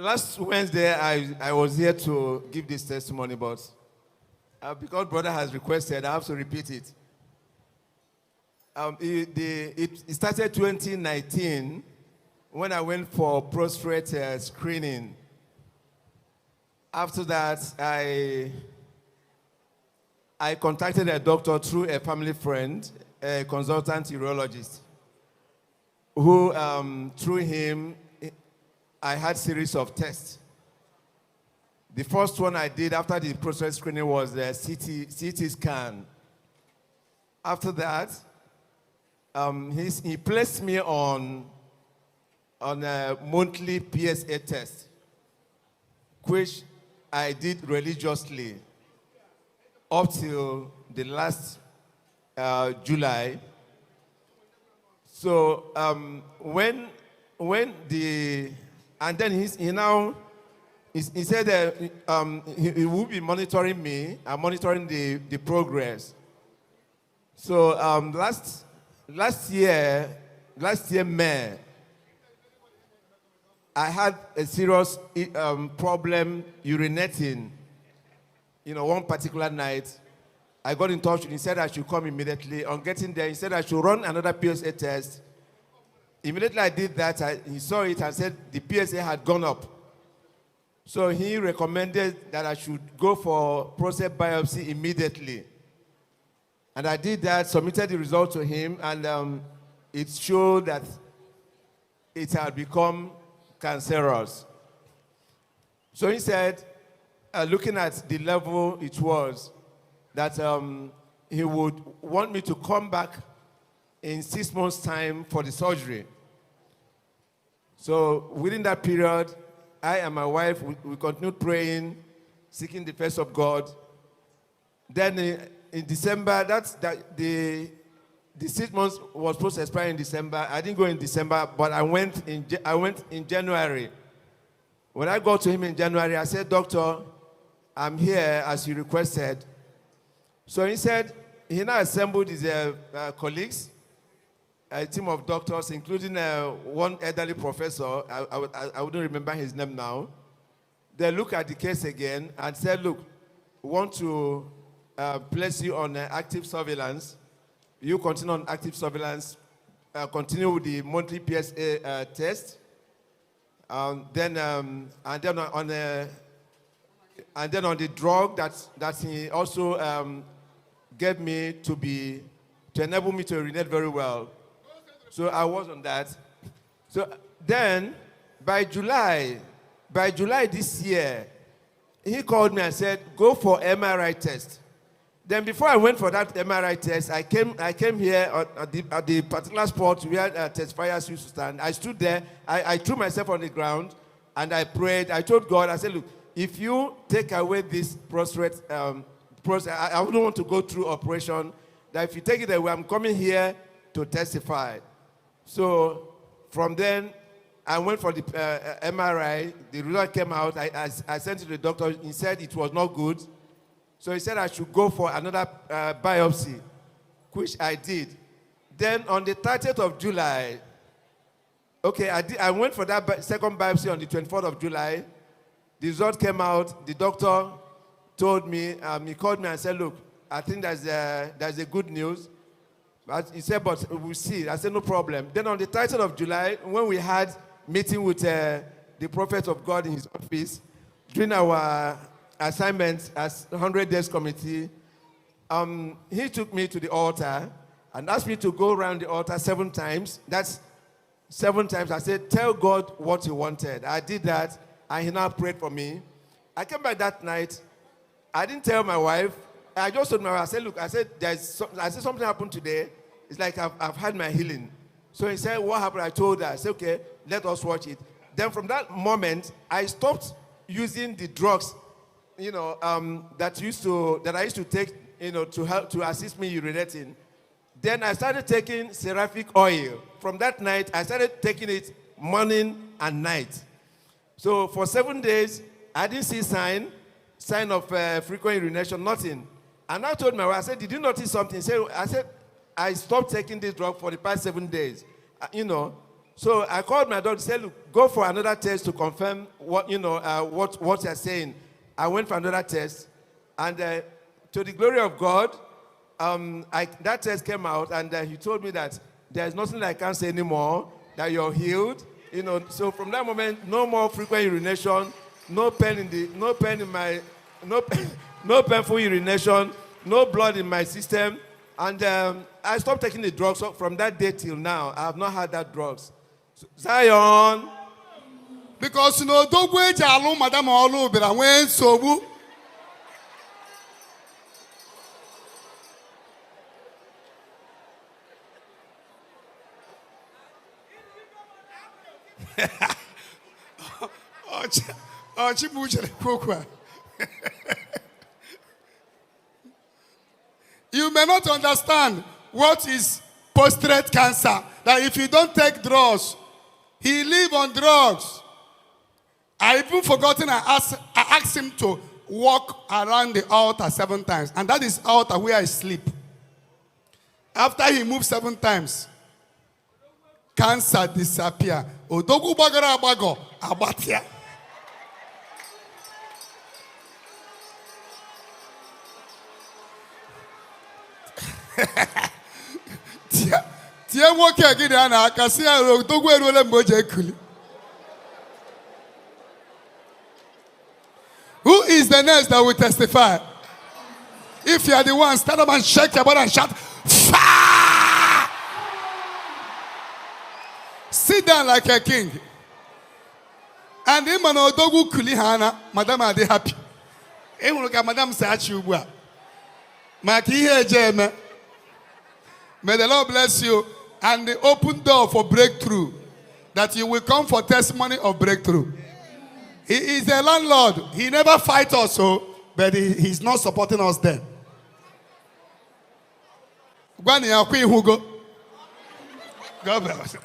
Last Wednesday, I was here to give this testimony, but because brother has requested, I have to repeat it. It started 2019 when I went for prostate screening. After that, I contacted a doctor through a family friend, a consultant urologist, who, through him, I had series of tests. The first one I did after the prostate screening was the CT scan. After that, he placed me on a monthly PSA test, which I did religiously up till the last July. So and then he said that he will be monitoring me and monitoring the progress. So last year May, I had a serious problem urinating. One particular night, I got in touch and he said I should come immediately. On getting there, he said I should run another PSA test. Immediately I did that, he saw it and said the PSA had gone up. So he recommended that I should go for prostate biopsy immediately. And I did that, submitted the result to him, and it showed that it had become cancerous. So he said, looking at the level it was, that he would want me to come back in 6 months' time for the surgery. So within that period, I and my wife, we continued praying, seeking the face of God. Then in December, the 6 months was supposed to expire in December. I didn't go in December, but I went in January. When I got to him in January, I said, "Doctor, I'm here as you requested." So he said, he now assembled his colleagues, a team of doctors, including one elderly professor. I wouldn't remember his name now. They looked at the case again and said, "Look, we want to place you on active surveillance. You continue on active surveillance, continue with the monthly PSA test, and then on the drug that he also gave me to enable me to urinate very well." So I was on that. So then, by July this year, he called me and said, "Go for MRI test." Then before I went for that MRI test, I came here at the particular spot where testifiers used to stand. I stood there. I threw myself on the ground and I prayed. I told God, I said, "Look, if you take away this prostate, I wouldn't want to go through operation. That if you take it away, I'm coming here to testify." So from then, I went for the MRI. The result came out. I sent it to the doctor. He said it was not good. So he said I should go for another biopsy, which I did. Then on the 30th of July, I went for that second biopsy on the 24th of July. The result came out. The doctor told me, he called me and said, "Look, I think there's a good news." But he said, "But we'll see." I said, "No problem." Then on the 30th of July, when we had meeting with the prophet of God in his office, during our assignment as 100 Days Committee, he took me to the altar and asked me to go around the altar 7 times. That's 7 times. I said, "Tell God what you wanted." I did that, and he now prayed for me. I came back that night. I didn't tell my wife. I just told my wife, I said, "Look," I said, "something happened today. It's like I've had my healing." So he said, "What happened?" I told her. I said, "Okay, let us watch it." Then from that moment, I stopped using the drugs, that I used to take, to help to assist me urinating. Then I started taking seraphic oil. From that night, I started taking it morning and night. So for 7 days, I didn't see sign of frequent urination, nothing. And I told my wife, I said, "Did you notice something?" I said, "I stopped taking this drug for the past 7 days." So I called my doctor, said, look, go for another test to confirm what what you're saying. I went for another test, and to the glory of God, that test came out, and he told me that there's nothing like cancer anymore, that you're healed. So from that moment, no more frequent urination, no painful urination, no blood in my system, and I stopped taking the drugs. So from that day till now, I have not had that drugs. So, Zion. Because don't wait alone, Madam Olu, but I went so. You may not understand what is prostate cancer. That if you don't take drugs, he live on drugs. I even forgotten I asked him to walk around the altar 7 times. And that is altar where I sleep. After he moved 7 times, cancer disappear. Odogu bagara abago abatia. Tia woke again and I can see Odogu erole mboje kuli. Who is the next that will testify? If you are the one, stand up and shake your body and shout, fire! Sit down like a king. And him and Odogu Kulihana, Madam, are they happy? Look at Madam Sachu. May the Lord bless you and the open door for breakthrough. That you will come for testimony of breakthrough. He is a landlord. He never fights us, but he's not supporting us then. God bless.